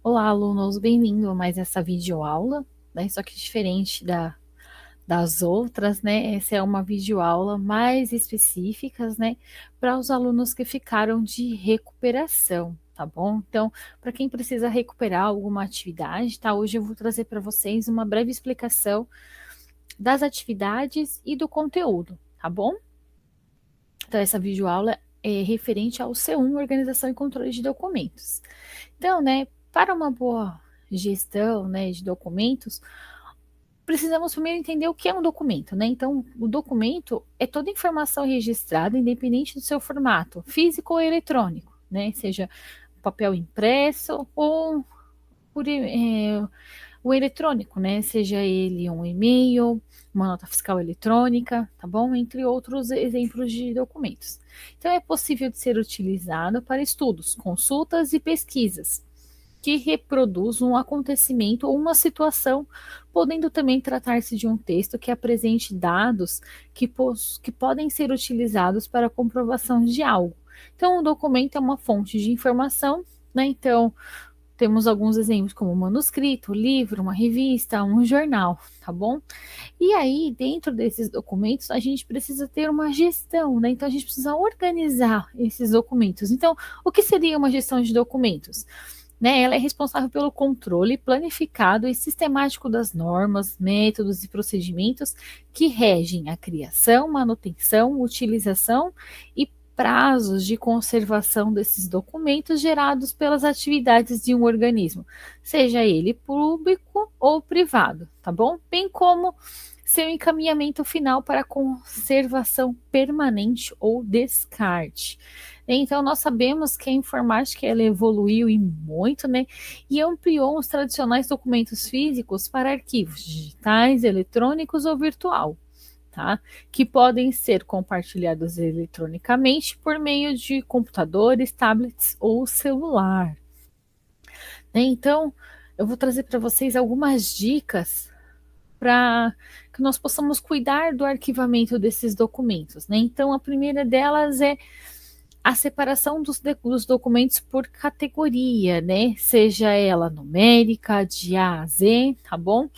Olá, alunos, bem-vindo a mais essa videoaula, né? Só que diferente das outras, né? Essa é uma videoaula mais específicas, né? Para os alunos que ficaram de recuperação, tá bom? Então, para quem precisa recuperar alguma atividade, tá? Hoje eu vou trazer para vocês uma breve explicação das atividades e do conteúdo, tá bom? Então, essa videoaula é referente ao C1, Organização e Controle de Documentos. Então, né, para uma boa gestão, né, de documentos, precisamos primeiro entender o que é um documento, né? Então, o documento é toda informação registrada, independente do seu formato, físico ou eletrônico, né? Seja papel impresso ou por, o eletrônico, né? Seja ele um e-mail, uma nota fiscal eletrônica, tá bom? Entre outros exemplos de documentos. Então, é possível de ser utilizado para estudos, consultas e pesquisas que reproduz um acontecimento ou uma situação, podendo também tratar-se de um texto que apresente dados que podem ser utilizados para a comprovação de algo. Então, o documento é uma fonte de informação, né? Então, temos alguns exemplos como um manuscrito, livro, uma revista, um jornal, tá bom? E aí, dentro desses documentos, a gente precisa ter uma gestão, né? Então, a gente precisa organizar esses documentos. Então, o que seria uma gestão de documentos? Né, ela é responsável pelo controle planificado e sistemático das normas, métodos e procedimentos que regem a criação, manutenção, utilização e prazos de conservação desses documentos gerados pelas atividades de um organismo, seja ele público ou privado, tá bom? Bem como seu encaminhamento final para conservação permanente ou descarte. Então, nós sabemos que a informática ela evoluiu e muito, né? E ampliou os tradicionais documentos físicos para arquivos digitais, eletrônicos ou virtual, tá? Que podem ser compartilhados eletronicamente por meio de computadores, tablets ou celular. Né? Então, eu vou trazer para vocês algumas dicas para que nós possamos cuidar do arquivamento desses documentos, né? Então, a primeira delas é a separação dos documentos por categoria, né? Seja ela numérica, de A a Z, tá bom?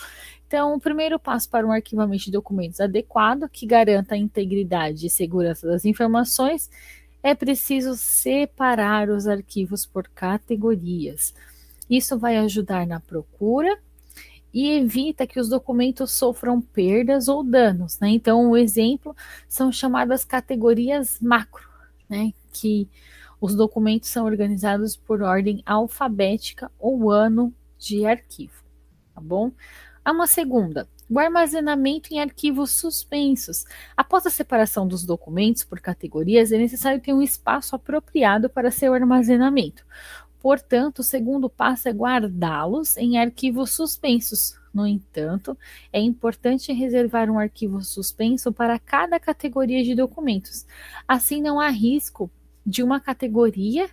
Então, o primeiro passo para um arquivamento de documentos adequado, que garanta a integridade e segurança das informações, é preciso separar os arquivos por categorias. Isso vai ajudar na procura e evita que os documentos sofram perdas ou danos, né? Então, o exemplo são chamadas categorias macro, né? Que os documentos são organizados por ordem alfabética ou ano de arquivo, tá bom? Há uma segunda, o armazenamento em arquivos suspensos. Após a separação dos documentos por categorias, é necessário ter um espaço apropriado para seu armazenamento. Portanto, o segundo passo é guardá-los em arquivos suspensos. No entanto, é importante reservar um arquivo suspenso para cada categoria de documentos. Assim, não há risco de uma categoria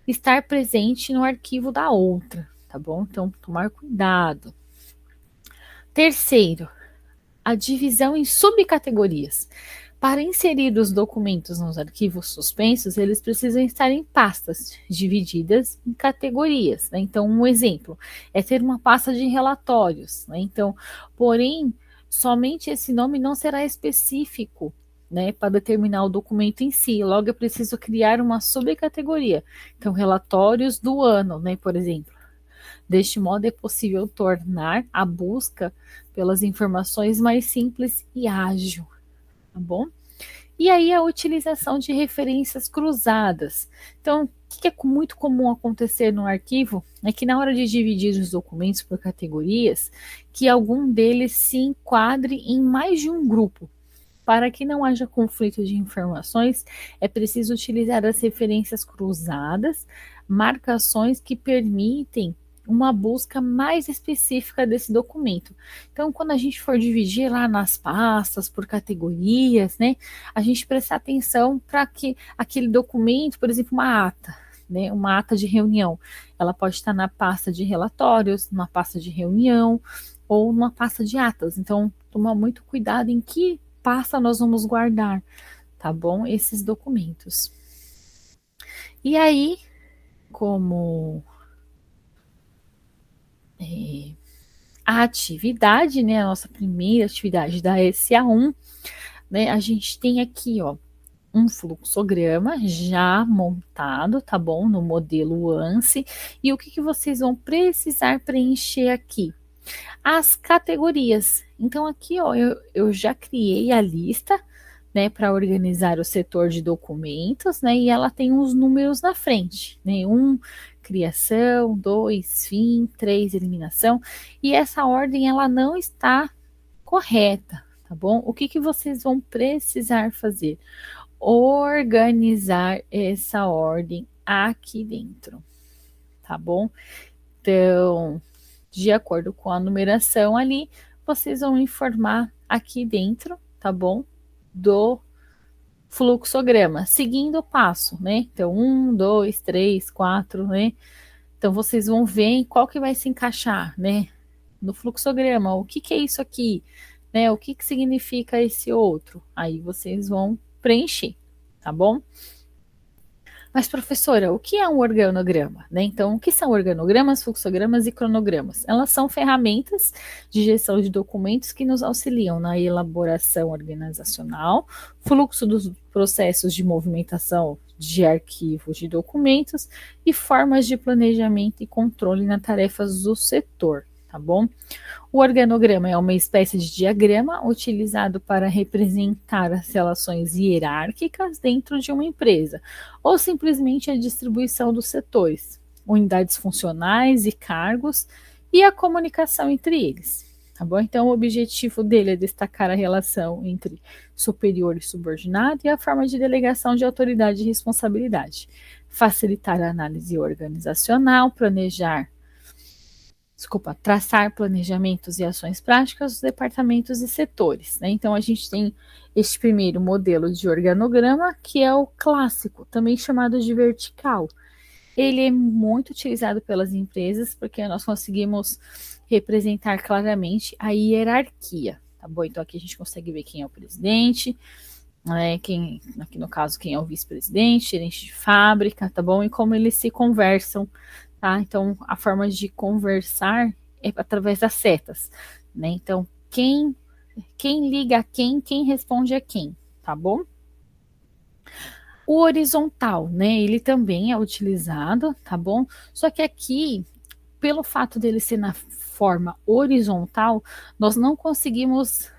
estar presente no arquivo da outra, tá bom? Então, tomar cuidado. Terceiro, a divisão em subcategorias. Para inserir os documentos nos arquivos suspensos, eles precisam estar em pastas divididas em categorias, né? Então, um exemplo é ter uma pasta de relatórios, né? Então, porém, somente esse nome não será específico, né, para determinar o documento em si. Logo, é preciso criar uma subcategoria. Então, relatórios do ano, né, por exemplo. Deste modo, é possível tornar a busca pelas informações mais simples e ágil, tá bom? E aí a utilização de referências cruzadas. Então, o que é muito comum acontecer no arquivo é que na hora de dividir os documentos por categorias, que algum deles se enquadre em mais de um grupo. Para que não haja conflito de informações, é preciso utilizar as referências cruzadas, marcações que permitem uma busca mais específica desse documento. Então, quando a gente for dividir lá nas pastas por categorias, né, a gente prestar atenção para que aquele documento, por exemplo, uma ata, né, uma ata de reunião, ela pode estar na pasta de relatórios, numa pasta de reunião ou numa pasta de atas. Então, tomar muito cuidado em que pasta nós vamos guardar, tá bom? Esses documentos. E aí, como a atividade, né, a nossa primeira atividade da SA1, né, a gente tem aqui, ó, um fluxograma já montado, tá bom? No modelo ANSI. E o que vocês vão precisar preencher aqui? As categorias. Então, aqui, ó, eu já criei a lista, né, para organizar o setor de documentos, né, e ela tem uns números na frente, né, 1, criação, 2, fim, 3, eliminação, e essa ordem, ela não está correta, tá bom? O que vocês vão precisar fazer? Organizar essa ordem aqui dentro, tá bom? Então, de acordo com a numeração ali, vocês vão informar aqui dentro, tá bom? Do fluxograma, seguindo o passo, né? Então, 1, 2, 3, 4, né? Então, vocês vão ver qual que vai se encaixar, né? No fluxograma, o que é isso aqui, né? O que significa esse outro? Aí vocês vão preencher, tá bom? Mas, professora, o que é um organograma? Né? Então, o que são organogramas, fluxogramas e cronogramas? Elas são ferramentas de gestão de documentos que nos auxiliam na elaboração organizacional, fluxo dos processos de movimentação de arquivos de documentos e formas de planejamento e controle nas tarefas do setor, tá bom? O organograma é uma espécie de diagrama utilizado para representar as relações hierárquicas dentro de uma empresa, ou simplesmente a distribuição dos setores, unidades funcionais e cargos e a comunicação entre eles. Tá bom? Então, o objetivo dele é destacar a relação entre superior e subordinado e a forma de delegação de autoridade e responsabilidade, facilitar a análise organizacional, traçar planejamentos e ações práticas dos departamentos e setores. Né? Então, a gente tem este primeiro modelo de organograma, que é o clássico, também chamado de vertical. Ele é muito utilizado pelas empresas, porque nós conseguimos representar claramente a hierarquia. Tá bom? Então, aqui a gente consegue ver quem é o presidente, aqui no caso, quem é o vice-presidente, gerente de fábrica, tá bom? E como eles se conversam. Tá? Então, a forma de conversar é através das setas, né? Então, quem liga a quem responde a quem, tá bom? O horizontal, né? Ele também é utilizado, tá bom? Só que aqui, pelo fato dele ser na forma horizontal, nós não conseguimos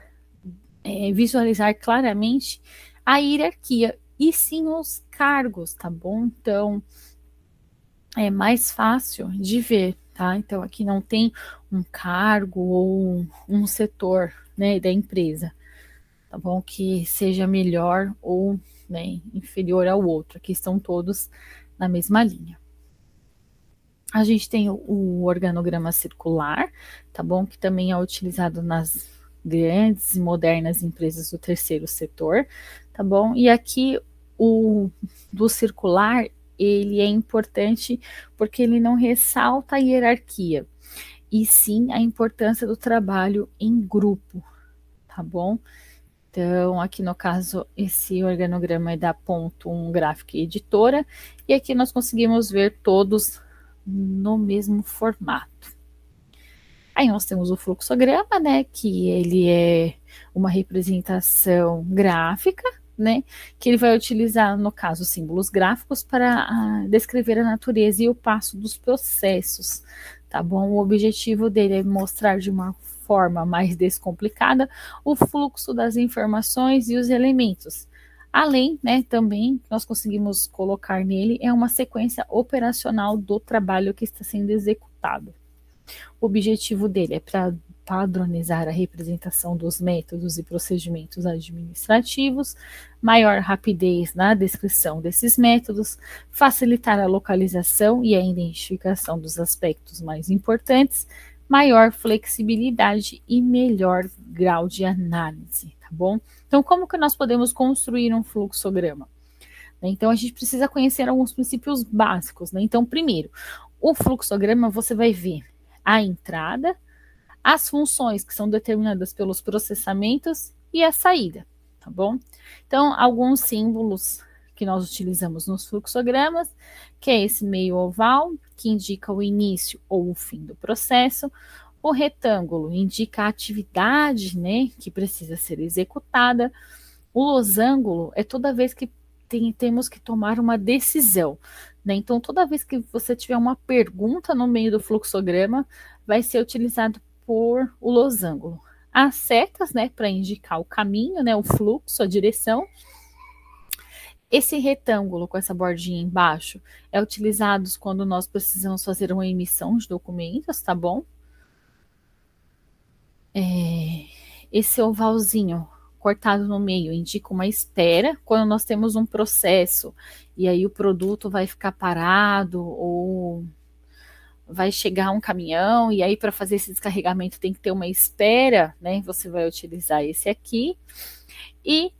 visualizar claramente a hierarquia, e sim os cargos, tá bom? Então, é mais fácil de ver, tá? Então, aqui não tem um cargo ou um setor, né, da empresa, tá bom? Que seja melhor ou, né, inferior ao outro. Aqui estão todos na mesma linha. A gente tem o organograma circular, tá bom? Que também é utilizado nas grandes e modernas empresas do terceiro setor, tá bom? E aqui o do circular, ele é importante porque ele não ressalta a hierarquia, e sim a importância do trabalho em grupo, tá bom? Então, aqui no caso, esse organograma é da Ponto 1 Gráfica Editora, e aqui nós conseguimos ver todos no mesmo formato. Aí nós temos o fluxograma, né, que ele é uma representação gráfica, né, que ele vai utilizar, no caso, símbolos gráficos para descrever a natureza e o passo dos processos, tá bom? O objetivo dele é mostrar de uma forma mais descomplicada o fluxo das informações e os elementos. Além, né, também nós conseguimos colocar nele uma sequência operacional do trabalho que está sendo executado. O objetivo dele é para padronizar a representação dos métodos e procedimentos administrativos, maior rapidez na descrição desses métodos, facilitar a localização e a identificação dos aspectos mais importantes, maior flexibilidade e melhor grau de análise, tá bom? Então, como que nós podemos construir um fluxograma? Então, a gente precisa conhecer alguns princípios básicos, né? Então, primeiro, o fluxograma você vai ver a entrada, as funções que são determinadas pelos processamentos e a saída, tá bom? Então, alguns símbolos que nós utilizamos nos fluxogramas, que é esse meio oval, que indica o início ou o fim do processo. O retângulo indica a atividade, né, que precisa ser executada. O losango é toda vez que temos que tomar uma decisão, né? Então, toda vez que você tiver uma pergunta no meio do fluxograma, vai ser utilizado por o losango. As setas, né, para indicar o caminho, né, o fluxo, a direção. Esse retângulo com essa bordinha embaixo é utilizado quando nós precisamos fazer uma emissão de documentos, tá bom? Esse ovalzinho cortado no meio indica uma espera quando nós temos um processo e aí o produto vai ficar parado ou vai chegar um caminhão e aí para fazer esse descarregamento tem que ter uma espera, né? Você vai utilizar esse aqui. E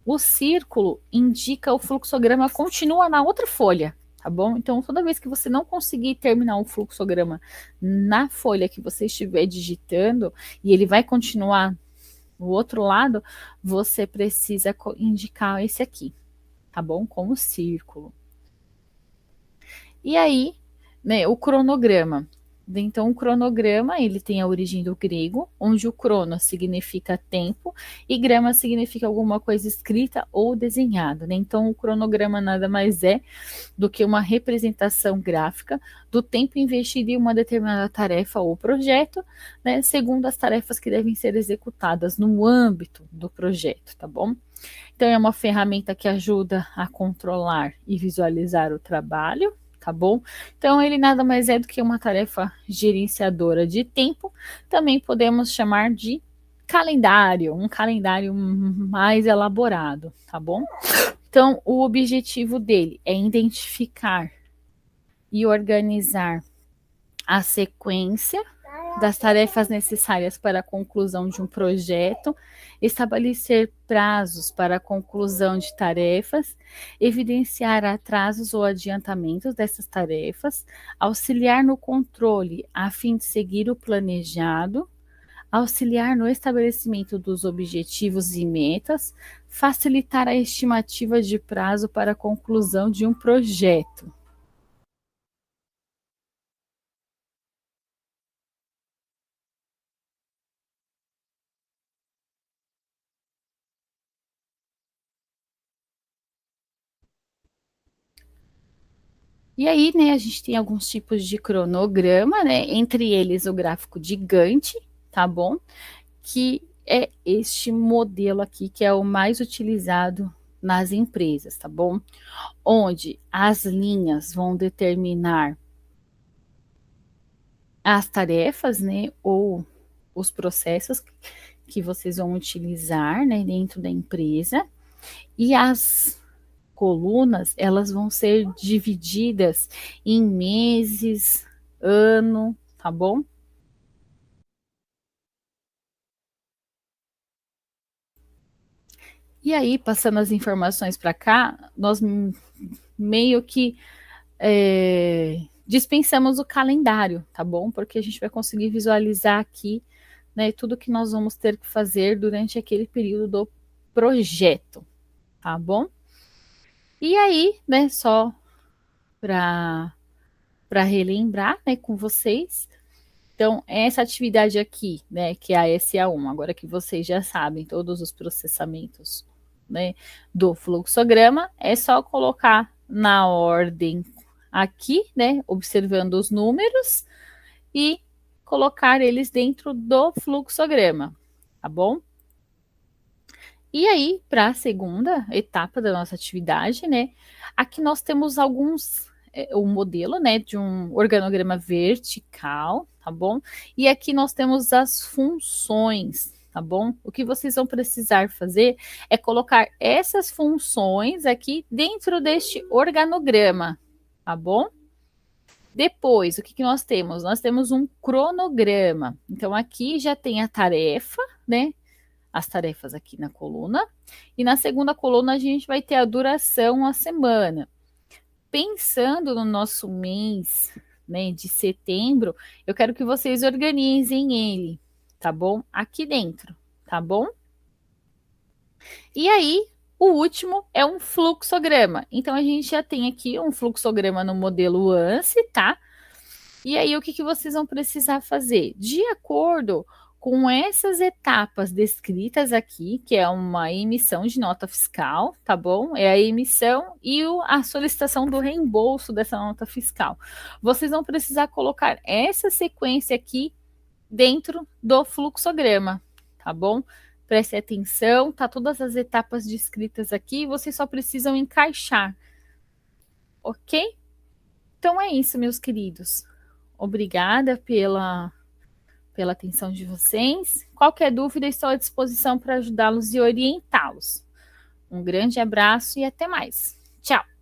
o círculo indica o fluxograma continua na outra folha, tá bom? Então, toda vez que você não conseguir terminar um fluxograma na folha que você estiver digitando e ele vai continuar no outro lado, você precisa indicar esse aqui, tá bom? Como círculo. E aí, né, o cronograma. Então, o cronograma, ele tem a origem do grego, onde o crono significa tempo e grama significa alguma coisa escrita ou desenhada, né? Então, o cronograma nada mais é do que uma representação gráfica do tempo investido em uma determinada tarefa ou projeto, né, segundo as tarefas que devem ser executadas no âmbito do projeto, tá bom? Então, é uma ferramenta que ajuda a controlar e visualizar o trabalho, tá bom? Então, ele nada mais é do que uma tarefa gerenciadora de tempo, também podemos chamar de calendário, um calendário mais elaborado, tá bom? Então, o objetivo dele é identificar e organizar a sequência das tarefas necessárias para a conclusão de um projeto, estabelecer prazos para a conclusão de tarefas, evidenciar atrasos ou adiantamentos dessas tarefas, auxiliar no controle a fim de seguir o planejado, auxiliar no estabelecimento dos objetivos e metas, facilitar a estimativa de prazo para a conclusão de um projeto. E aí, né, a gente tem alguns tipos de cronograma, né, entre eles o gráfico de Gantt, tá bom? Que é este modelo aqui que é o mais utilizado nas empresas, tá bom? Onde as linhas vão determinar as tarefas, né, ou os processos que vocês vão utilizar, né, dentro da empresa, e as colunas, elas vão ser divididas em meses, ano, tá bom? E aí, passando as informações para cá, nós meio que dispensamos o calendário, tá bom? Porque a gente vai conseguir visualizar aqui, né, tudo que nós vamos ter que fazer durante aquele período do projeto, tá bom? E aí, né, só para relembrar, né, com vocês. Então, essa atividade aqui, né, que é a SA1, agora que vocês já sabem todos os processamentos, né, do fluxograma, é só colocar na ordem aqui, né, observando os números e colocar eles dentro do fluxograma, tá bom? E aí, para a segunda etapa da nossa atividade, né, aqui nós temos o modelo, né, de um organograma vertical, tá bom? E aqui nós temos as funções, tá bom? O que vocês vão precisar fazer é colocar essas funções aqui dentro deste organograma, tá bom? Depois, o que nós temos? Nós temos um cronograma. Então, aqui já tem a tarefa, né? As tarefas aqui na coluna. E na segunda coluna, a gente vai ter a duração, a semana. Pensando no nosso mês, né, de setembro, eu quero que vocês organizem ele, tá bom? Aqui dentro, tá bom? E aí, O último é um fluxograma. Então, a gente já tem aqui um fluxograma no modelo ANSI, tá? E aí, o que, que vocês vão precisar fazer? De acordo com essas etapas descritas aqui, que é uma emissão de nota fiscal, tá bom? É a emissão e a solicitação do reembolso dessa nota fiscal. Vocês vão precisar colocar essa sequência aqui dentro do fluxograma, tá bom? Preste atenção, tá todas as etapas descritas aqui, vocês só precisam encaixar, ok? Então é isso, meus queridos. Obrigada pela atenção de vocês. Qualquer dúvida, estou à disposição para ajudá-los e orientá-los. Um grande abraço e até mais. Tchau!